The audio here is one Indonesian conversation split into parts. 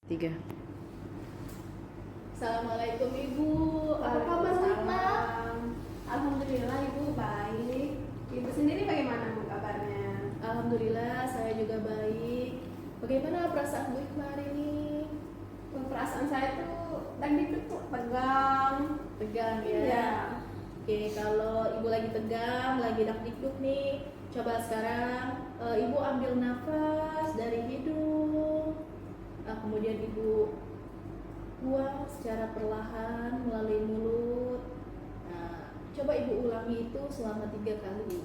Tiga. Assalamualaikum Ibu, apa kabar Bu Hikma? Alhamdulillah Ibu baik. Ibu sendiri bagaimana Bu kabarnya? Alhamdulillah saya juga baik. Bagaimana perasaan Bu Hikma hari ini? Perasaan saya tuh tadi tuh tegang. Tegang ya? Iya. Oke, kalau Ibu lagi tegang, lagi dakdikduk nih, coba sekarang Ibu ambil nafas dari hidung, kemudian Ibu buang secara perlahan melalui mulut. Nah, coba Ibu ulangi itu selama 3 kali.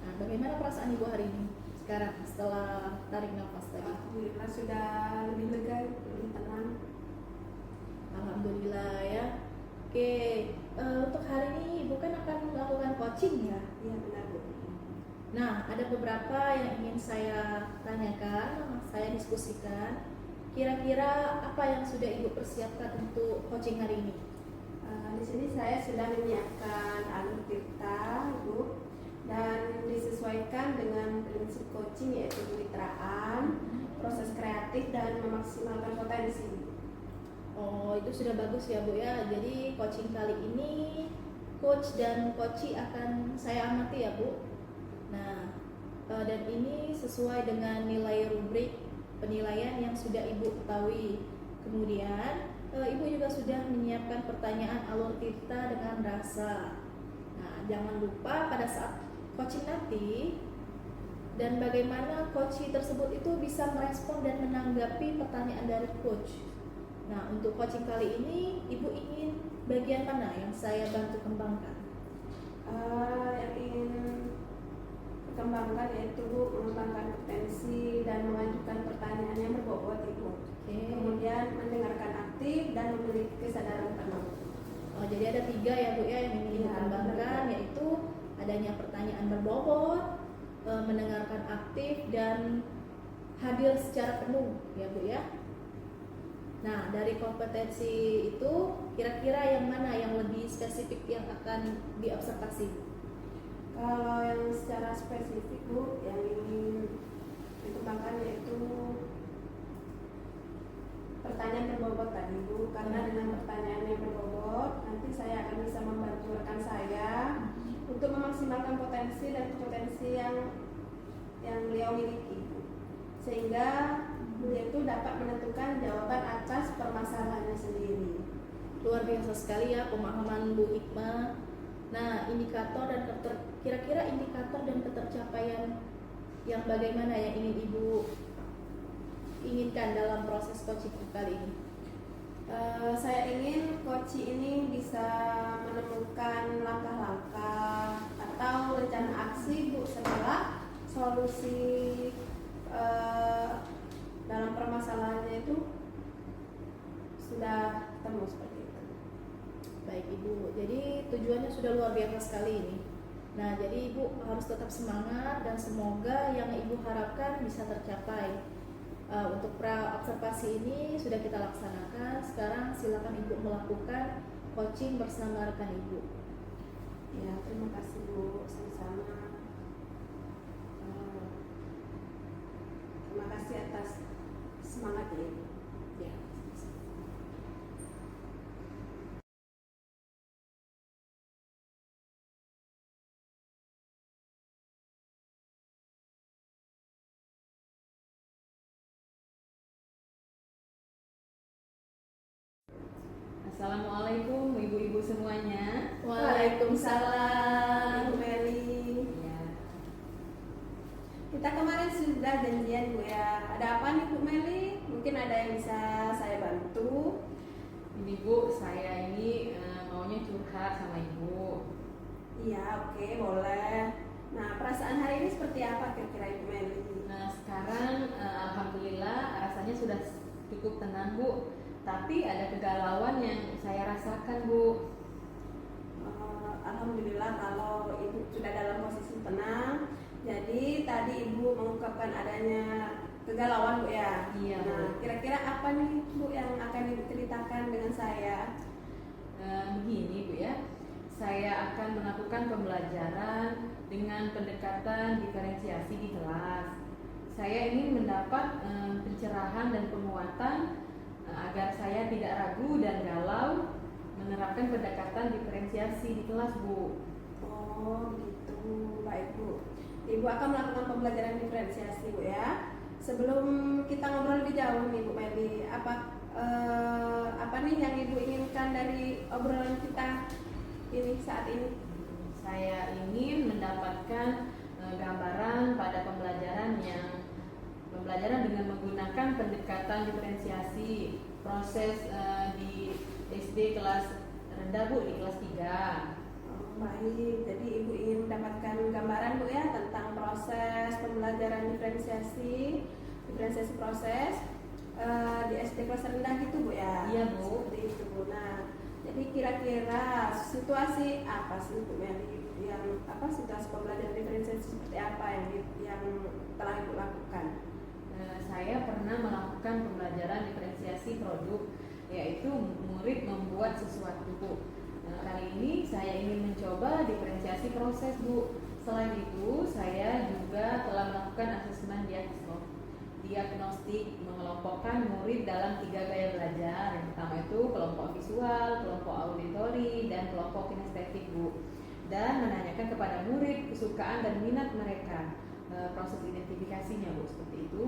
Nah, bagaimana perasaan Ibu hari ini? Sekarang setelah tarik nafas tadi. Alhamdulillah sudah lebih lega, lebih tenang. Alhamdulillah ya. Oke, untuk hari ini Ibu kan akan melakukan coaching ya. Iya benar Bu. Nah, ada beberapa yang ingin saya tanyakan, saya diskusikan. Kira-kira apa yang sudah Ibu persiapkan untuk coaching hari ini? Di sini saya sudah menyiapkan alur tirta Bu, dan disesuaikan dengan prinsip coaching yaitu kemitraan, proses kreatif dan memaksimalkan potensi. Oh, itu sudah bagus ya Bu ya. Jadi coaching kali ini coach dan coachee akan saya amati ya Bu. Nah, dan ini sesuai dengan nilai rubrik penilaian yang sudah Ibu ketahui. Kemudian Ibu juga sudah menyiapkan pertanyaan alur tirta dengan rasa. Nah, jangan lupa pada saat coaching nanti dan bagaimana coachee tersebut itu bisa merespon dan menanggapi pertanyaan dari coach. Nah, untuk coaching kali ini Ibu ingin bagian mana yang saya bantu kembangkan? Yang ingin kembangkan yaitu Bu, mengembangkan potensi dan mengajukan pertanyaan yang berbobot Ibu. Kemudian mendengarkan aktif dan memiliki kesadaran penuh. Oh, jadi ada 3 ya Bu ya yang ingin dikembangkan, yaitu adanya pertanyaan berbobot, mendengarkan aktif dan hadir secara penuh ya Bu ya. Nah, dari kompetensi itu kira-kira yang mana yang lebih spesifik yang akan diobservasi? Kalau yang secara spesifik Bu, yang ingin dikembangkan yaitu pertanyaan berbobot tadi Bu, karena dengan pertanyaan yang berbobot nanti saya akan bisa membantu rekan saya untuk memaksimalkan potensi dan potensi yang beliau miliki Bu. Sehingga beliau itu dapat menentukan jawaban atas permasalahannya sendiri. Luar biasa sekali ya pemahaman Bu Hikma. Nah, indikator dan kira-kira indikator dan ketercapaian yang bagaimana yang ingin Ibu inginkan dalam proses coaching kali ini? Saya ingin coach ini bisa menemukan langkah-langkah atau rencana aksi Bu setelah solusi dalam permasalahannya itu sudah ketemu seperti itu. Baik Ibu, jadi tujuannya sudah luar biasa sekali ini. Nah, jadi Ibu harus tetap semangat dan semoga yang Ibu harapkan bisa tercapai. Untuk pra-observasi ini sudah kita laksanakan. Sekarang silakan Ibu melakukan coaching bersama rekan Ibu. Ya, terima kasih Bu, sama-sama. Terima kasih atas semangatnya Ibu. Ya. Assalamualaikum ibu-ibu semuanya. Waalaikumsalam. Ibu Meli. Ya. Kita kemarin sudah janjian Bu ya. Ada apa nih Bu Meli? Mungkin ada yang bisa saya bantu. Ini Bu, saya ini maunya curhat sama ibu. Iya, oke, boleh. Nah, perasaan hari ini seperti apa kira-kira Ibu Meli? Nah sekarang alhamdulillah rasanya sudah cukup tenang Bu. Tapi ada kegalauan yang saya rasakan Bu. Alhamdulillah kalau Ibu sudah dalam posisi tenang. Jadi tadi Ibu mengungkapkan adanya kegalauan Bu ya. Iya, Nah, Bu. kira-kira apa nih Bu yang akan Ibu ceritakan dengan saya? Begini Bu ya, saya akan melakukan pembelajaran dengan pendekatan diferensiasi di kelas. Saya ingin mendapat pencerahan dan penguatan agar saya tidak ragu dan galau menerapkan pendekatan diferensiasi di kelas, Bu. Oh gitu, baik Bu. Ibu akan melakukan pembelajaran diferensiasi Bu ya. Sebelum kita ngobrol lebih jauh nih Bu Meli, apa nih yang Ibu inginkan dari obrolan kita ini saat ini? Saya ingin mendapatkan gambaran pada pembelajaran dengan menggunakan pendekatan diferensiasi proses di SD kelas rendah Bu, di kelas 3. Baik, jadi Ibu ingin mendapatkan gambaran Bu ya tentang proses pembelajaran diferensiasi proses di SD kelas rendah gitu Bu ya? Iya Bu. Seperti itu Bu. Nah, jadi kira-kira situasi apa sih Bu Meli yang situasi pembelajaran diferensiasi seperti apa yang telah Ibu lakukan? Saya pernah melakukan pembelajaran diferensiasi produk, yaitu murid membuat sesuatu Bu. Kali ini saya ingin mencoba diferensiasi proses Bu. Selain itu, saya juga telah melakukan asesmen diagnostik mengelompokkan murid dalam 3 gaya belajar. Yang pertama itu kelompok visual, kelompok auditori, dan kelompok kinestetik Bu. Dan menanyakan kepada murid kesukaan dan minat mereka. Proses identifikasinya Bu, seperti itu.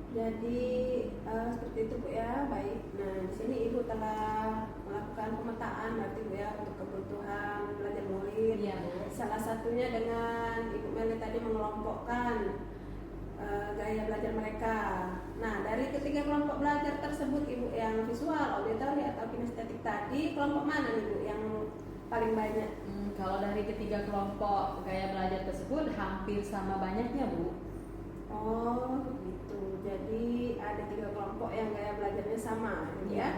Jadi seperti itu Bu ya, baik. Nah di sini Ibu telah melakukan pemetaan berarti Bu ya untuk kebutuhan belajar murid. Iya Bu. Salah satunya dengan Ibu Meli tadi mengelompokkan gaya belajar mereka. Nah dari ketiga kelompok belajar tersebut Ibu yang visual, auditori atau kinestetik tadi, kelompok mana nih Bu yang paling banyak? Kalau dari ketiga kelompok gaya belajar tersebut hampir sama banyaknya Bu. Oh gitu. Jadi ada 3 kelompok yang gaya belajarnya sama, gitu ya.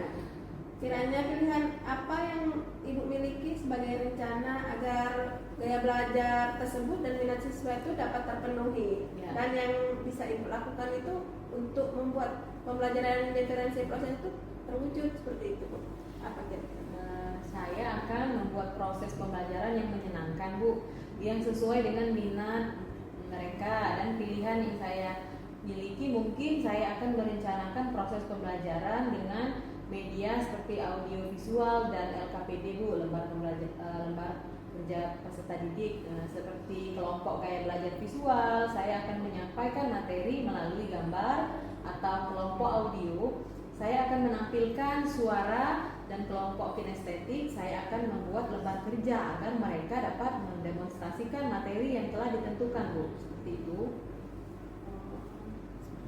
Kiranya pilihan apa yang Ibu miliki sebagai rencana agar gaya belajar tersebut dan minat siswa itu dapat terpenuhi, Ya. dan yang bisa Ibu lakukan itu untuk membuat pembelajaran diferensiasi proses itu terwujud seperti itu Bu. Apa kira-kira? Saya akan membuat proses pembelajaran yang menyenangkan Bu, yang sesuai dengan minat mereka dan pilihan yang saya miliki. Mungkin saya akan merencanakan proses pembelajaran dengan media seperti audio visual dan LKPD Bu, lembar kerja peserta didik. Seperti kelompok gaya belajar visual, saya akan menyampaikan materi melalui gambar, atau kelompok audio saya akan menampilkan suara, dan kelompok kinestetik saya akan membuat lembar kerja agar mereka dapat mendemonstrasikan materi yang telah ditentukan Bu, seperti itu.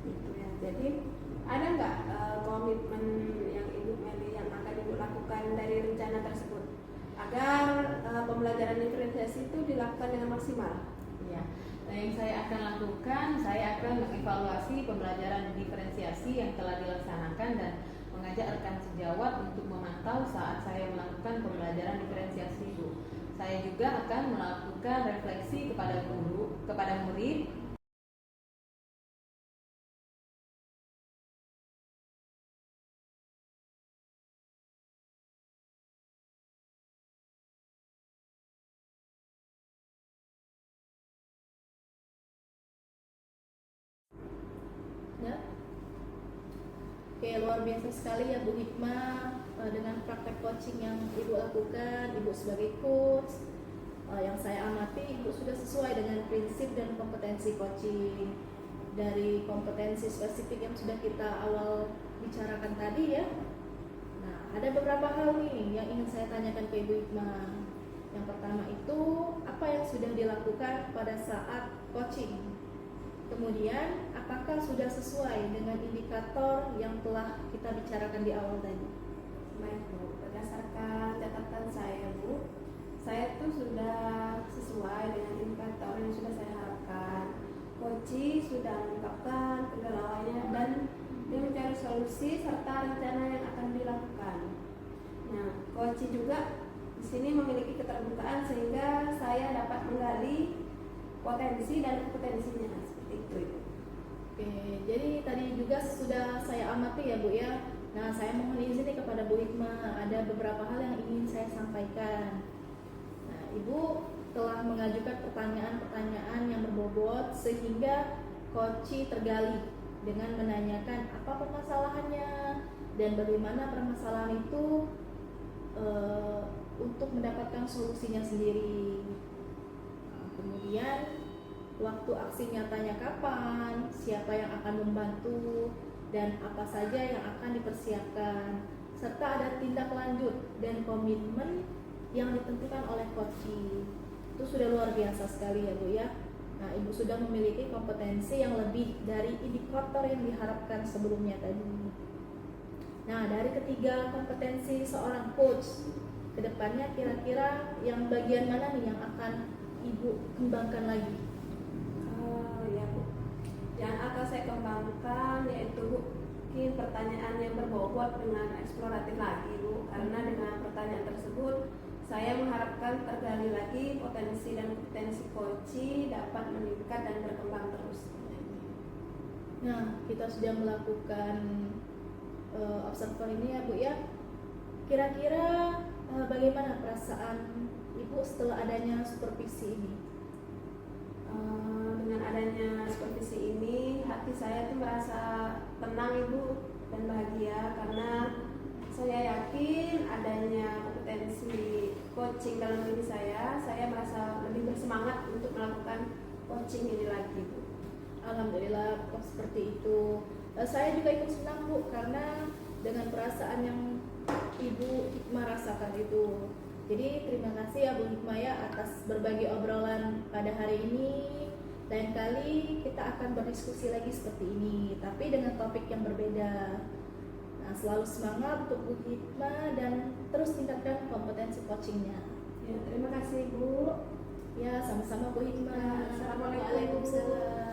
Seperti itu ya. Jadi ada nggak komitmen yang Ibu Meli yang akan Ibu lakukan dari rencana tersebut agar pembelajaran diferensiasi itu dilakukan dengan maksimal? Ya, yang saya akan lakukan, saya akan mengevaluasi pembelajaran diferensiasi yang telah dilaksanakan dan mengajak rekan sejawat untuk memantau saat saya melakukan pembelajaran diferensiasi Bu. Saya juga akan melakukan refleksi kepada murid. Ya. Oke, luar biasa sekali ya Bu Hikmah dengan praktek coaching yang Ibu lakukan, Ibu sebagai coach. Yang saya amati Ibu sudah sesuai dengan prinsip dan kompetensi coaching. Dari kompetensi spesifik yang sudah kita awal bicarakan tadi ya. Nah, ada beberapa hal nih yang ingin saya tanyakan ke Ibu Hikmah. Yang pertama itu, apa yang sudah dilakukan pada saat coaching? Kemudian, apakah sudah sesuai dengan indikator yang telah kita bicarakan di awal tadi? Baik Bu, berdasarkan catatan saya Bu, saya tuh sudah sesuai dengan indikator yang sudah saya harapkan. Coach sudah mengungkapkan kegalauannya dan dia mencari solusi serta rencana yang akan dilakukan. Nah, Coach juga di sini memiliki keterbukaan sehingga saya dapat menggali potensi dan kompetensinya, seperti itu Ibu. Oke, jadi tadi juga sudah saya amati ya Bu ya, Nah, saya mohon izin nih kepada Bu Hikmah, ada beberapa hal yang ingin saya sampaikan. Nah, Ibu telah mengajukan pertanyaan-pertanyaan yang berbobot sehingga Koci tergali dengan menanyakan apa permasalahannya dan bagaimana permasalahan itu untuk mendapatkan solusinya sendiri. Nah, kemudian waktu aksi nyatanya kapan, siapa yang akan membantu, dan apa saja yang akan dipersiapkan, serta ada tindak lanjut dan komitmen yang ditentukan oleh Koci. Itu sudah luar biasa sekali ya Bu ya. Nah, Ibu sudah memiliki kompetensi yang lebih dari indikator yang diharapkan sebelumnya tadi. Nah, dari ketiga kompetensi seorang coach, kedepannya kira-kira yang bagian mana nih yang akan Ibu kembangkan lagi? Ya Bu, yang akan saya kembangkan yaitu mungkin pertanyaan yang berbobot dengan eksploratif lagi Bu, karena dengan pertanyaan tersebut saya mengharapkan tergali lagi potensi dan kompetensi Koci dapat meningkat dan berkembang terus. Nah, kita sudah melakukan observer ini ya Bu ya. Kira-kira bagaimana perasaan Ibu setelah adanya supervisi ini? Dengan adanya supervisi ini, hati saya tuh merasa tenang Ibu dan bahagia karena saya yakin adanya kompetensi coaching dalam diri saya merasa lebih bersemangat untuk melakukan coaching ini lagi Bu. Alhamdulillah kok seperti itu. Saya juga ikut senang Bu karena dengan perasaan yang Ibu Hikmah rasakan itu. Jadi terima kasih ya Bu Hikmah ya atas berbagi obrolan pada hari ini. Lain kali kita akan berdiskusi lagi seperti ini, tapi dengan topik yang berbeda. Nah, selalu semangat untuk Bu Hikmah dan terus tingkatkan kompetensi coachingnya. Ya, terima kasih Bu. Ya, sama-sama Bu Hikmah. Assalamualaikum. Waalaikumsalam.